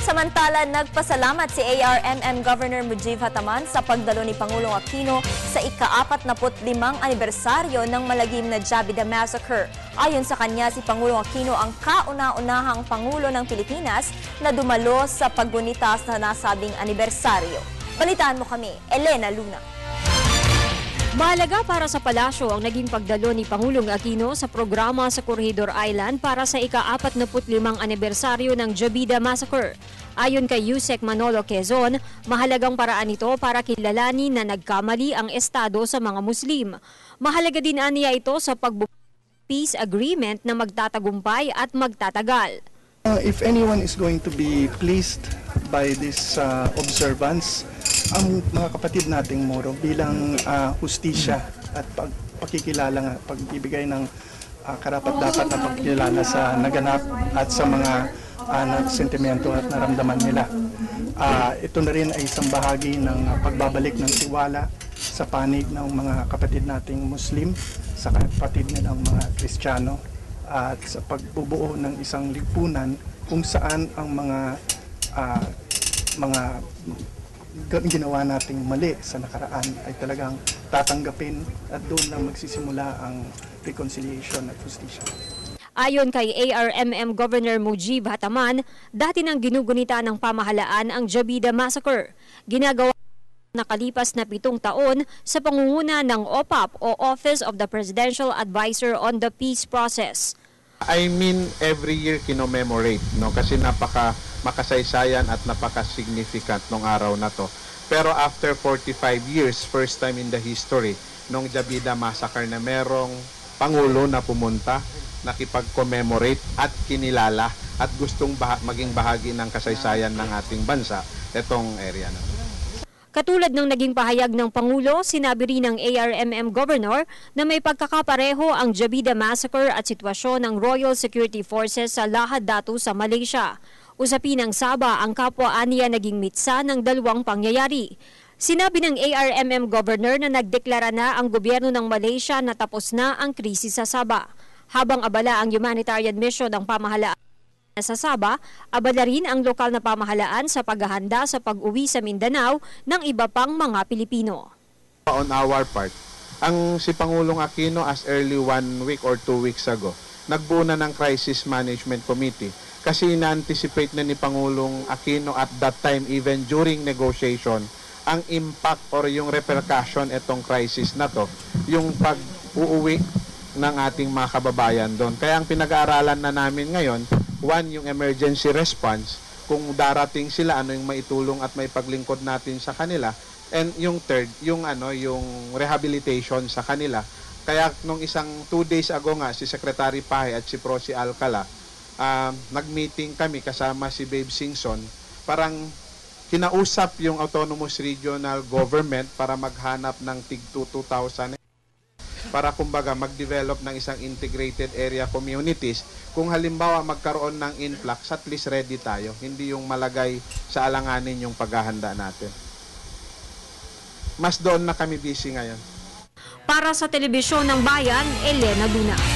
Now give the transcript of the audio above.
Samantala, nagpasalamat si ARMM Governor Mujib Hataman sa pagdalo ni Pangulong Aquino sa ika-45 anibersaryo ng malagim na Jabida Massacre. Ayon sa kanya, si Pangulong Aquino ang kauna-unahang Pangulo ng Pilipinas na dumalo sa paggunita sa nasabing anibersaryo. Balitaan mo kami, Elena Luna. Mahalaga para sa palasyo ang naging pagdalo ni Pangulong Aquino sa programa sa Corregidor Island para sa ika-45 anibersaryo ng Jabida Massacre. Ayon kay Yusek Manolo Quezon, mahalagang paraan ito para kilalanin na nagkamali ang Estado sa mga Muslim. Mahalaga din aniya ito sa peace agreement na magtatagumpay at magtatagal. If anyone is going to be pleased by this observance, ang mga kapatid nating Moro bilang hustisya at pagkikilala, pagbibigay ng karapat-dapat na pagkilala sa naganap at sa mga sentimento at naramdaman nila. Ito na rin ay isang bahagi ng pagbabalik ng tiwala sa panig ng mga kapatid nating Muslim, sa kapatid nilang mga Kristiyano, at sa pagbubuo ng isang lipunan kung saan ang mga ginawa nating mali sa nakaraan ay talagang tatanggapin at doon lang magsisimula ang reconciliation at justisya. Ayon kay ARMM Governor Mujib Hataman, dati nang ginugunita ng pamahalaan ang Jabida Massacre. Ginagawa nakalipas na 7 taon sa pangunguna ng OPAP o Office of the Presidential Advisor on the Peace Process. I mean, every year kinommemorate, no? Kasi napaka makasaysayan at napaka-significant nung araw na to. Pero after 45 years, first time in the history, nung Jabida Massacre na merong Pangulo na pumunta, nakipag-commemorate at kinilala at gustong maging bahagi ng kasaysayan ng ating bansa, itong area na. Katulad ng naging pahayag ng Pangulo, sinabi rin ng ARMM Governor na may pagkakapareho ang Jabida Massacre at sitwasyon ng Royal Security Forces sa Lahad Datu sa Malaysia. Usapin ng Sabah ang kapwa-aniya naging mitsa ng dalawang pangyayari. Sinabi ng ARMM Governor na nagdeklara na ang gobyerno ng Malaysia na tapos na ang krisis sa Sabah. Habang abala ang humanitarian mission ng pamahalaan sa Sabah, abala rin ang lokal na pamahalaan sa paghahanda sa pag-uwi sa Mindanao ng iba pang mga Pilipino. On our part, si Pangulong Aquino as early 1 week or 2 weeks ago, nagbuo na ng Crisis Management Committee kasi na-anticipate na ni Pangulong Aquino at that time even during negotiation ang impact or yung repercussion itong crisis na to, yung pag-uuwi ng ating mga kababayan doon. Kaya ang pinag-aaralan na namin ngayon, 1, yung emergency response, kung darating sila, ano yung maitulong at may paglingkod natin sa kanila. And yung third, yung rehabilitation sa kanila. Kaya nung isang 2 days ago nga, si Secretary Pahay at si Prosi Alcala, nag-meeting kami kasama si Babe Singson, parang kinausap yung autonomous regional government para maghanap ng tig 2,000 para kumbaga mag-develop ng isang integrated area communities. Kung halimbawa magkaroon ng influx, at least ready tayo. Hindi yung malagay sa alanganin yung paghahanda natin. Mas doon na kami busy ngayon. Para sa Telebisyon ng Bayan, Elena Luna.